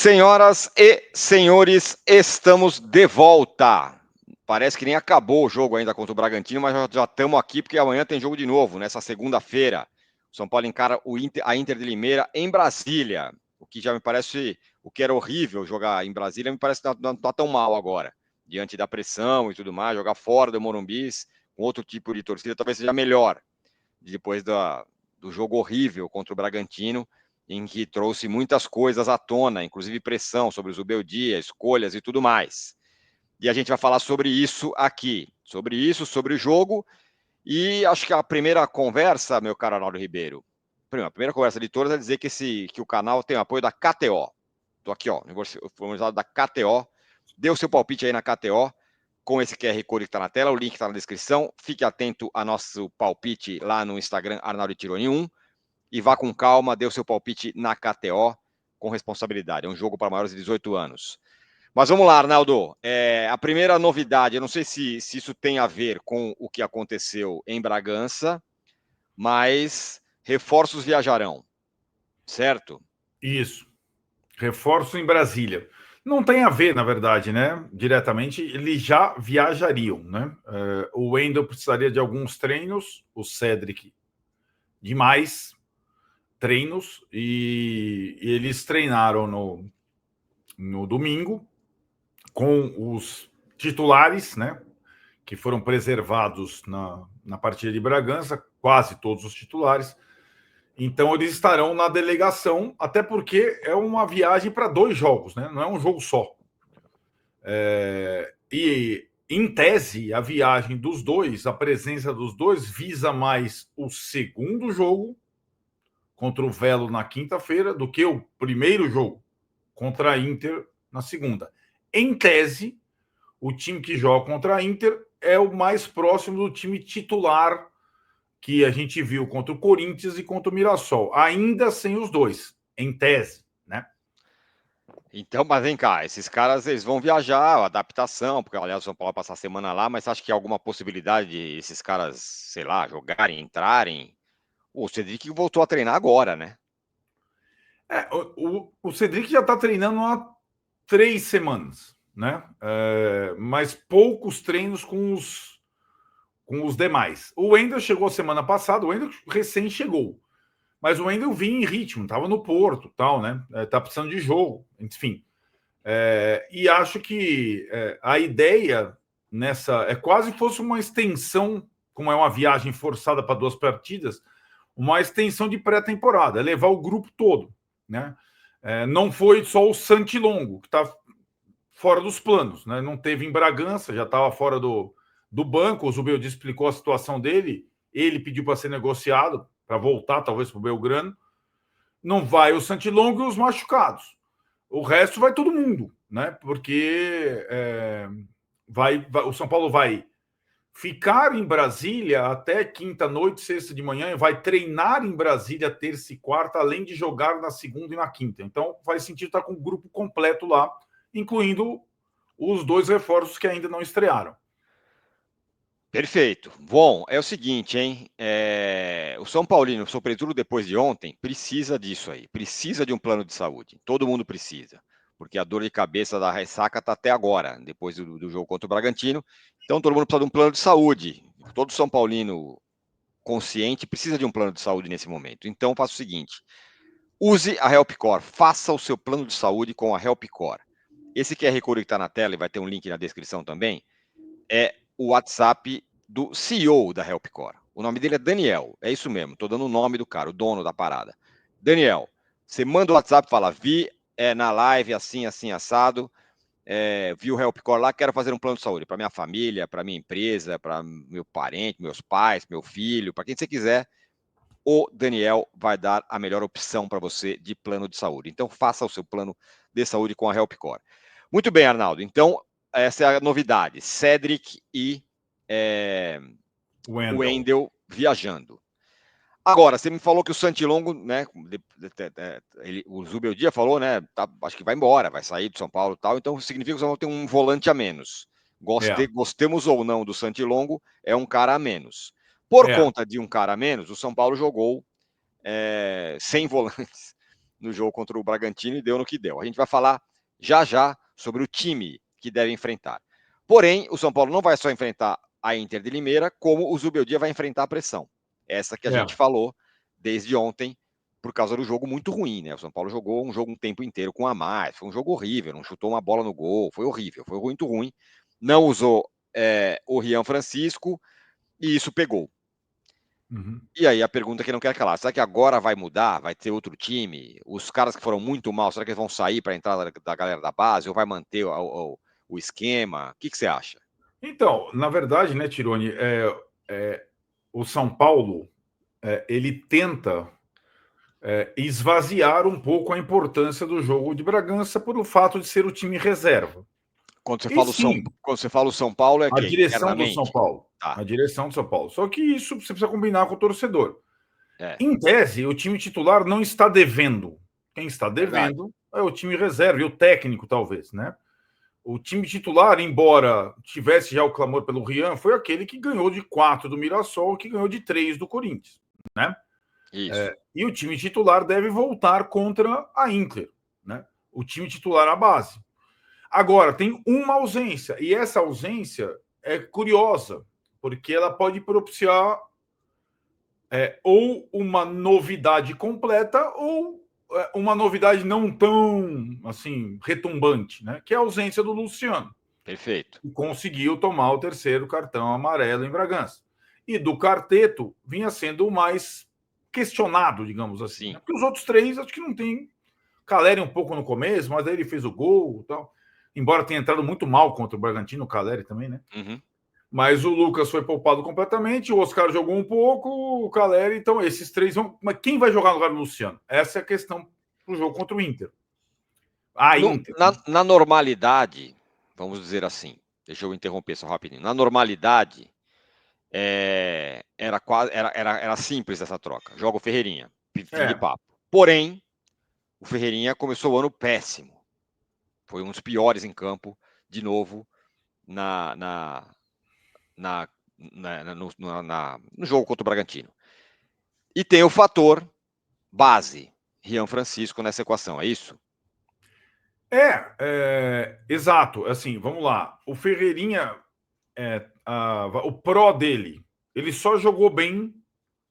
Senhoras e senhores, estamos de volta. Parece que nem acabou o jogo ainda contra o Bragantino, mas já estamos aqui porque amanhã tem jogo de novo, nessa segunda-feira. O São Paulo encara a Inter de Limeira em Brasília, o que já me parece, o que era horrível jogar em Brasília, me parece que não está tão mal agora, diante da pressão e tudo mais, jogar fora do Morumbi, com outro tipo de torcida, talvez seja melhor, depois do jogo horrível contra o Bragantino, em que trouxe muitas coisas à tona, inclusive pressão sobre o Zubeldia, escolhas e tudo mais. E a gente vai falar sobre isso aqui, sobre o jogo, e acho que a primeira conversa, meu caro Arnaldo Ribeiro, a primeira conversa de todas é dizer que o canal tem o apoio da KTO. Estou aqui, ó, no da KTO. Dê o seu palpite aí na KTO, com esse QR Code que está na tela, o link está na descrição. Fique atento ao nosso palpite lá no Instagram, Arnaldo Tironi 1. E vá com calma, dê o seu palpite na KTO com responsabilidade. É um jogo para maiores de 18 anos. Mas vamos lá, Arnaldo. A primeira novidade, eu não sei se isso tem a ver com o que aconteceu em Bragança, mas reforços viajarão, certo? Isso. Reforço em Brasília. Não tem a ver, na verdade, né? Diretamente, eles já viajariam, né? O Wendel precisaria de alguns treinos, o Cedric de mais treinos, e eles treinaram no domingo com os titulares, né? Que foram preservados na partida de Bragança, quase todos os titulares. Então, eles estarão na delegação, até porque é uma viagem para 2 jogos, né? Não é um jogo só. E, em tese, a viagem dos dois, a presença dos dois, visa mais o segundo jogo contra o Velo na quinta-feira do que o primeiro jogo contra a Inter na segunda. Em tese, o time que joga contra a Inter é o mais próximo do time titular que a gente viu contra o Corinthians e contra o Mirassol, ainda sem os dois, em tese, né? Então, mas vem cá, esses caras eles vão viajar, adaptação, porque aliás o São Paulo vai passar a semana lá, mas acho que há alguma possibilidade de esses caras, sei lá, jogarem, entrarem? O Cedric voltou a treinar agora, né? O Cedric já está treinando há 3 semanas, né? Mas poucos treinos com os demais. O Wendel chegou semana passada, o Wendel recém chegou. Mas o Wendel vinha em ritmo, estava no Porto, tal, né? Tá precisando de jogo, enfim. E acho que a ideia nessa é quase fosse uma extensão, como é uma viagem forçada para 2 partidas, uma extensão de pré-temporada, é levar o grupo todo, né? Não foi só o Santilongo, que está fora dos planos, né? Não teve em Bragança, já estava fora do banco. O Zubeldia explicou a situação dele, ele pediu para ser negociado, para voltar talvez para o Belgrano. Não vai o Santilongo e os machucados. O resto vai todo mundo, né? Porque o São Paulo vai ficar em Brasília até quinta-noite, sexta de manhã, e vai treinar em Brasília terça e quarta, além de jogar na segunda e na quinta. Então, faz sentido estar com o grupo completo lá, incluindo os 2 reforços que ainda não estrearam. Perfeito. Bom, é o seguinte, hein? O São Paulino, sobretudo depois de ontem, precisa disso aí. Precisa de um plano de saúde. Todo mundo precisa. Porque a dor de cabeça da ressaca está até agora, depois do jogo contra o Bragantino. Então, todo mundo precisa de um plano de saúde. Todo São Paulino consciente precisa de um plano de saúde nesse momento. Então, faça o seguinte: use a HelpCore. Faça o seu plano de saúde com a HelpCore. Esse QR Code que está na tela e vai ter um link na descrição também, é o WhatsApp do CEO da HelpCore. O nome dele é Daniel, é isso mesmo, estou dando o nome do cara, o dono da parada. Daniel, você manda o WhatsApp e fala, vi na live assim, assim, assado, vi o HelpCore lá, quero fazer um plano de saúde para minha família, para minha empresa, para meu parente, meus pais, meu filho, para quem você quiser, o Daniel vai dar a melhor opção para você de plano de saúde. Então, faça o seu plano de saúde com a HelpCore. Muito bem, Arnaldo. Então, essa é a novidade. Cedric e Wendel viajando. Agora, você me falou que o Santilongo, né? O Zubeldia falou, né? Acho que vai embora, vai sair do São Paulo e tal. Então, significa que o São Paulo tem um volante a menos. Gostemos ou não do Santilongo, é um cara a menos. Por conta de um cara a menos, o São Paulo jogou sem volantes no jogo contra o Bragantino e deu no que deu. A gente vai falar já sobre o time que deve enfrentar. Porém, o São Paulo não vai só enfrentar a Inter de Limeira, como o Zubeldia vai enfrentar a pressão. Essa que a gente falou desde ontem, por causa do jogo muito ruim, né? O São Paulo jogou um jogo um tempo inteiro com a mais, foi um jogo horrível, não chutou uma bola no gol, foi horrível, foi muito ruim. Não usou o Rian Francisco e isso pegou. Uhum. E aí a pergunta que não quer calar, será que agora vai mudar? Vai ter outro time? Os caras que foram muito mal, será que eles vão sair para entrar da galera da base ou vai manter o esquema? O que você acha? Então, na verdade, né, Tironi, o São Paulo ele tenta esvaziar um pouco a importância do jogo de Bragança por o fato de ser o time reserva. Quando você E fala sim, o São Paulo, é a quem? direção do São Internamente? Paulo. Tá. A direção do São Paulo. Só que isso você precisa combinar com o torcedor. Em tese, o time titular não está devendo. Quem está devendo é o time reserva e o técnico, talvez, né? O time titular, embora tivesse já o clamor pelo Rian, foi aquele que ganhou de 4 do Mirassol, que ganhou de 3 do Corinthians, né? Isso. E o time titular deve voltar contra a Inter, né? O time titular à base. Agora, tem uma ausência, e essa ausência é curiosa, porque ela pode propiciar ou uma novidade completa ou uma novidade não tão assim retumbante, né? Que é a ausência do Luciano. Perfeito. E conseguiu tomar o terceiro cartão amarelo em Bragança. E do quarteto vinha sendo o mais questionado, digamos assim. Né? Porque os outros três acho que não tem. Caleri um pouco no começo, mas aí ele fez o gol e tal. Embora tenha entrado muito mal contra o Bragantino, o Caleri também, né? Uhum. Mas o Lucas foi poupado completamente, o Oscar jogou um pouco, o Caleri, então esses três vão. Mas quem vai jogar no lugar do Luciano? Essa é a questão pro jogo contra o Inter. Inter. Na normalidade, vamos dizer assim, deixa eu interromper só rapidinho. Na normalidade, era simples essa troca. Joga o Ferreirinha, fim de papo. Porém, o Ferreirinha começou o ano péssimo. Foi um dos piores em campo, de novo, no jogo contra o Bragantino. E tem o fator base, Rian Francisco nessa equação, é isso? Exato. Assim, vamos lá. O Ferreirinha, o pró dele, ele só jogou bem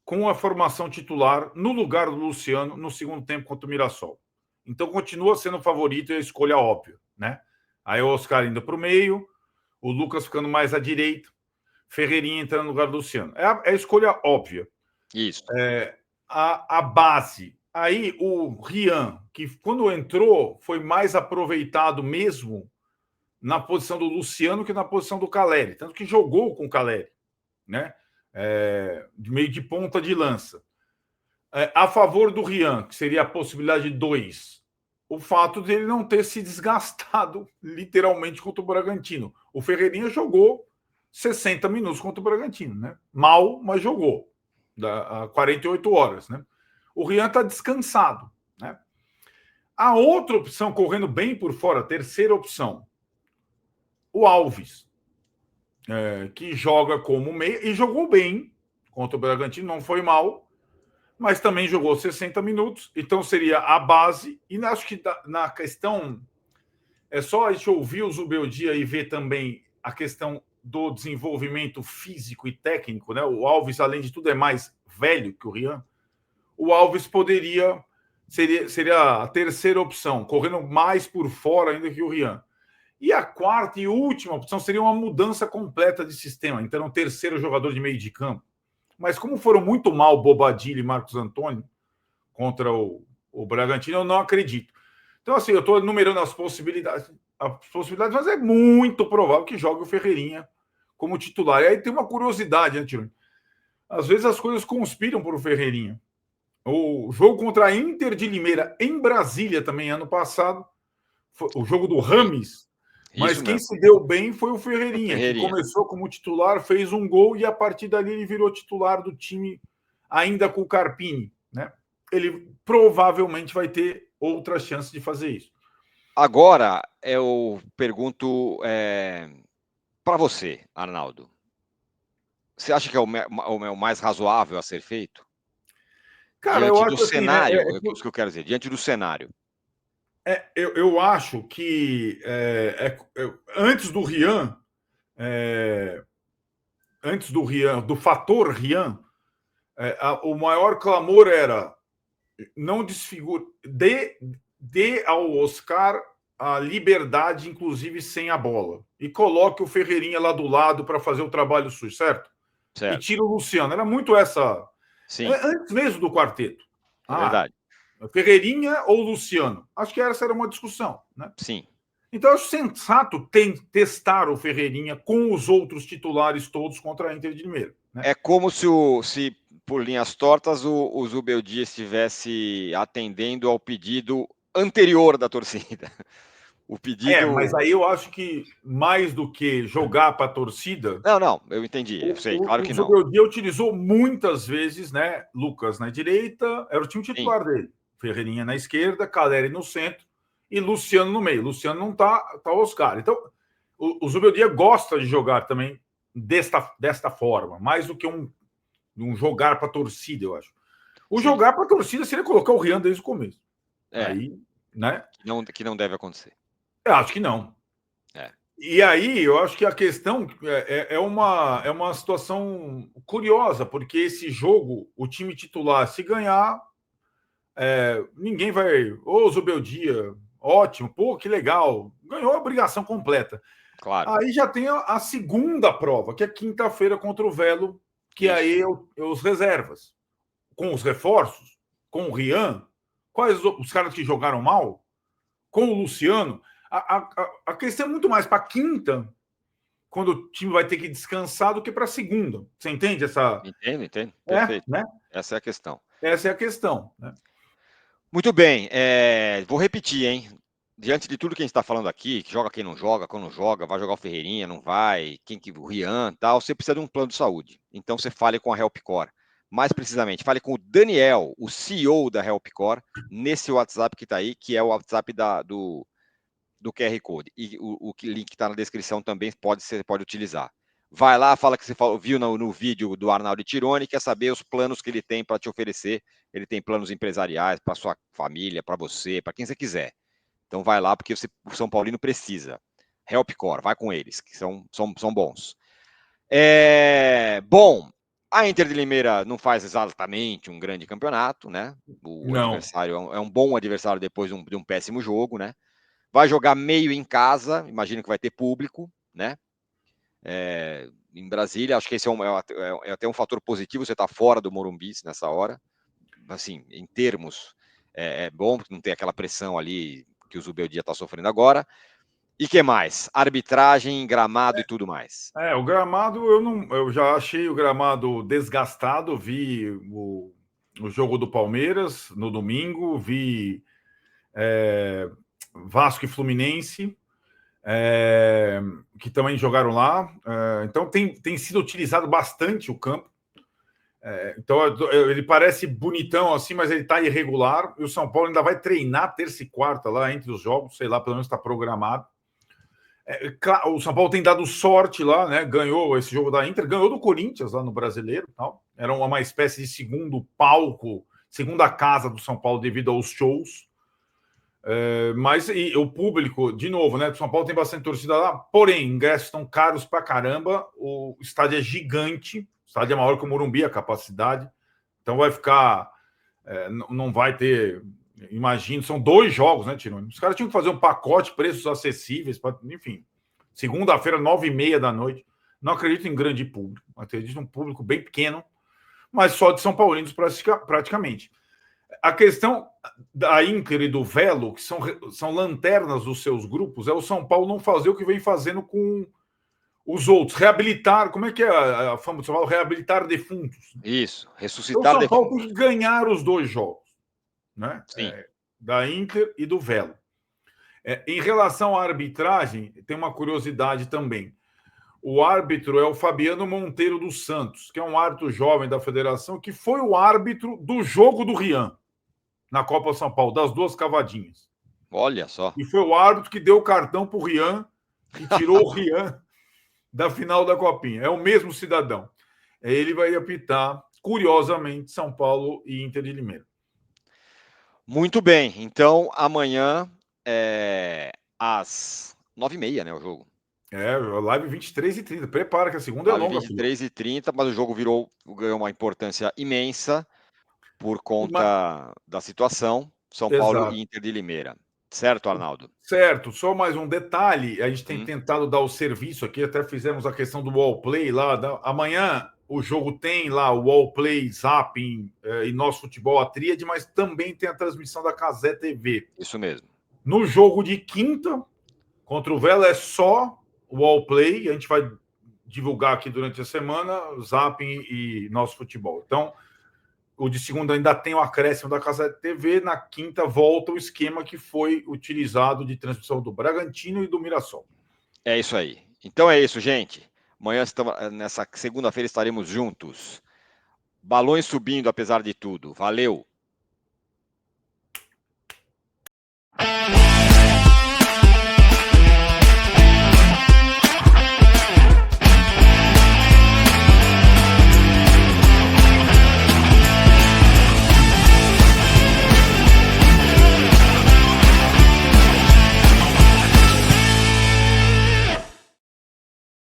com a formação titular no lugar do Luciano no segundo tempo contra o Mirassol. Então continua sendo o favorito e a escolha óbvia, né? Aí o Oscar indo para o meio, o Lucas ficando mais à direita, Ferreirinha entrando no lugar do Luciano. É a escolha óbvia. Isso. A base. Aí o Rian, que quando entrou, foi mais aproveitado mesmo na posição do Luciano que na posição do Caleri. Tanto que jogou com o Caleri, né? Meio de ponta de lança. A favor do Rian, que seria a possibilidade 2, o fato dele não ter se desgastado literalmente contra o Bragantino. O Ferreirinha jogou 60 minutos contra o Bragantino, né? Mal, mas jogou. 48 horas, né? O Rian está descansado, né? A outra opção, correndo bem por fora, a terceira opção, o Alves, que joga como meia e jogou bem contra o Bragantino, não foi mal, mas também jogou 60 minutos, então seria a base. E acho que na questão, é só a gente ouvir o Zubeldia e ver também a questão do desenvolvimento físico e técnico, né? O Alves, além de tudo, é mais velho que o Rian. O Alves seria a terceira opção, correndo mais por fora ainda que o Rian. E a quarta e última opção seria uma mudança completa de sistema, então um terceiro jogador de meio de campo. Mas como foram muito mal Bobadilha e Marcos Antônio contra o Bragantino, eu não acredito. Então, assim, eu estou enumerando as possibilidades, mas é muito provável que jogue o Ferreirinha como titular. E aí tem uma curiosidade, né, Tio? Às vezes as coisas conspiram por o Ferreirinha. O jogo contra a Inter de Limeira, em Brasília também, ano passado, foi o jogo do Rames, mas quem se deu bem foi o Ferreirinha, que começou como titular, fez um gol e a partir dali ele virou titular do time ainda com o Carpini, né? Ele provavelmente vai ter outra chance de fazer isso. Agora, eu pergunto para você, Arnaldo. Você acha que é o mais razoável a ser feito? Cara, eu Diante do acho assim, né? cenário, é isso que eu quero dizer, diante do cenário. Eu acho que antes do Rian, do fator Rian, o maior clamor era não desfigure, dê ao Oscar a liberdade, inclusive sem a bola, e coloque o Ferreirinha lá do lado para fazer o trabalho sujo, certo? E Certo. tira o Luciano. Era muito essa. Sim, Antes mesmo do quarteto. é verdade. Ferreirinha ou Luciano? Acho que essa era uma discussão, né? Sim. Então, eu acho sensato testar o Ferreirinha com os outros titulares todos contra a Inter de Limeira. Né? É como se por linhas tortas, o Zubeldia estivesse atendendo ao pedido anterior da torcida. O Mas pedido. aí eu acho que mais do que jogar para a torcida, Não, não, eu entendi, eu sei, claro o que não. Zubeldia utilizou muitas vezes, né? Lucas na direita, era o time Sim, titular dele. Ferreirinha na esquerda, Caleri no centro e Luciano no meio. Luciano não tá Oscar. Então, o Zubeldia gosta de jogar também desta forma, mais do que um jogar para a torcida, eu acho. O sim. jogar para a torcida seria colocar o Rian desde o começo. É, Aí, né? que não deve acontecer. Eu acho que não. É. E aí, eu acho que a questão é uma situação curiosa, porque esse jogo, o time titular, se ganhar, ninguém vai. Ô, Zubeldia, ótimo, pô, que legal. Ganhou a obrigação completa. Claro, Aí já tem a segunda prova, que é quinta-feira contra o Velo, que isso. aí é os reservas. Com os reforços, com o Rian, quais os caras que jogaram mal, com o Luciano. A questão é muito mais para quinta, quando o time vai ter que descansar, do que para segunda. Você entende essa? Entendo, perfeito. Né? Essa é a questão. Essa é a questão. Né? Muito bem, vou repetir, hein? Diante de tudo que a gente está falando aqui, que joga quem não joga, quando não joga, vai jogar o Ferreirinha, não vai, o Rian tal, você precisa de um plano de saúde. Então você fale com a Helpcore. Mais precisamente, fale com o Daniel, o CEO da Helpcore, nesse WhatsApp que está aí, que é o WhatsApp do QR Code. E o link que está na descrição também pode utilizar. Vai lá, fala que você viu no vídeo do Arnaldo Tironi, quer saber os planos que ele tem para te oferecer. Ele tem planos empresariais para sua família, para você, para quem você quiser. Então vai lá, porque o São Paulino precisa. Helpcore, vai com eles, que são bons. Bom, a Inter de Limeira não faz exatamente um grande campeonato, né? O Não. adversário é um bom adversário depois de um péssimo jogo, né? Vai jogar meio em casa, imagino que vai ter público, né? Em Brasília, acho que esse é até um fator positivo, você está fora do Morumbi nessa hora. Assim, em termos, é bom, porque não tem aquela pressão ali que o Zubeldia está sofrendo agora. E que mais? Arbitragem, gramado e tudo mais. O gramado, eu já achei o gramado desgastado. Vi o jogo do Palmeiras no domingo, vi Vasco e Fluminense, que também jogaram lá. Então tem sido utilizado bastante o campo. Então ele parece bonitão assim, mas ele está irregular. E o São Paulo ainda vai treinar terça e quarta lá entre os jogos, sei lá, pelo menos está programado. O São Paulo tem dado sorte lá, né? Ganhou esse jogo da Inter, ganhou do Corinthians lá no Brasileiro, tal. Era uma espécie de segundo palco, segunda casa do São Paulo devido aos shows. Mas o público, de novo, né? O São Paulo tem bastante torcida lá, porém, ingressos estão caros pra caramba. O estádio é gigante, o estádio é maior que o Morumbi, a capacidade. Então vai ficar. Não vai ter. Imagino, são 2 jogos, né, Tironi? Os caras tinham que fazer um pacote, preços acessíveis, enfim. Segunda-feira, 9h30 da noite. Não acredito em grande público, acredito em um público bem pequeno, mas só de São Paulinos praticamente. A questão da Inter e do Velo, que são lanternas dos seus grupos, é o São Paulo não fazer o que vem fazendo com os outros. Reabilitar, como é que é a fama do São Paulo? Reabilitar defuntos. Isso, Então, o ressuscitar São Paulo defuntos. tem que ganhar os 2 jogos, né? Sim. Da Inter e do Velo. Em relação à arbitragem, tem uma curiosidade também. O árbitro é o Fabiano Monteiro dos Santos, que é um árbitro jovem da federação, que foi o árbitro do jogo do Rian, na Copa São Paulo, das 2 cavadinhas. Olha só. E foi o árbitro que deu o cartão para o Rian e tirou o Rian da final da Copinha. É o mesmo cidadão. Ele vai apitar curiosamente, São Paulo e Inter de Limeira. Muito bem, então amanhã às 9h30, né, o jogo. Live 23h30. Prepara que a segunda Live é longa, 23h30, mas o jogo ganhou uma importância imensa por conta da situação São Paulo Exato. e Inter de Limeira. Certo, Arnaldo? Certo, só mais um detalhe, a gente tem tentado dar o serviço aqui, até fizemos a questão do Wallplay lá. Amanhã o jogo tem lá o Wallplay, Zapping e Nosso Futebol, a Tríade, mas também tem a transmissão da Cazé TV. Isso mesmo. No jogo de quinta, contra o Vela, é só o Wallplay, a gente vai divulgar aqui durante a semana, Zapping e Nosso Futebol. Então, o de segunda ainda tem o acréscimo da Cazé TV, na quinta volta o esquema que foi utilizado de transmissão do Bragantino e do Mirassol. É isso aí. Então é isso, gente. Amanhã, nessa segunda-feira, estaremos juntos. Balões subindo, apesar de tudo. Valeu!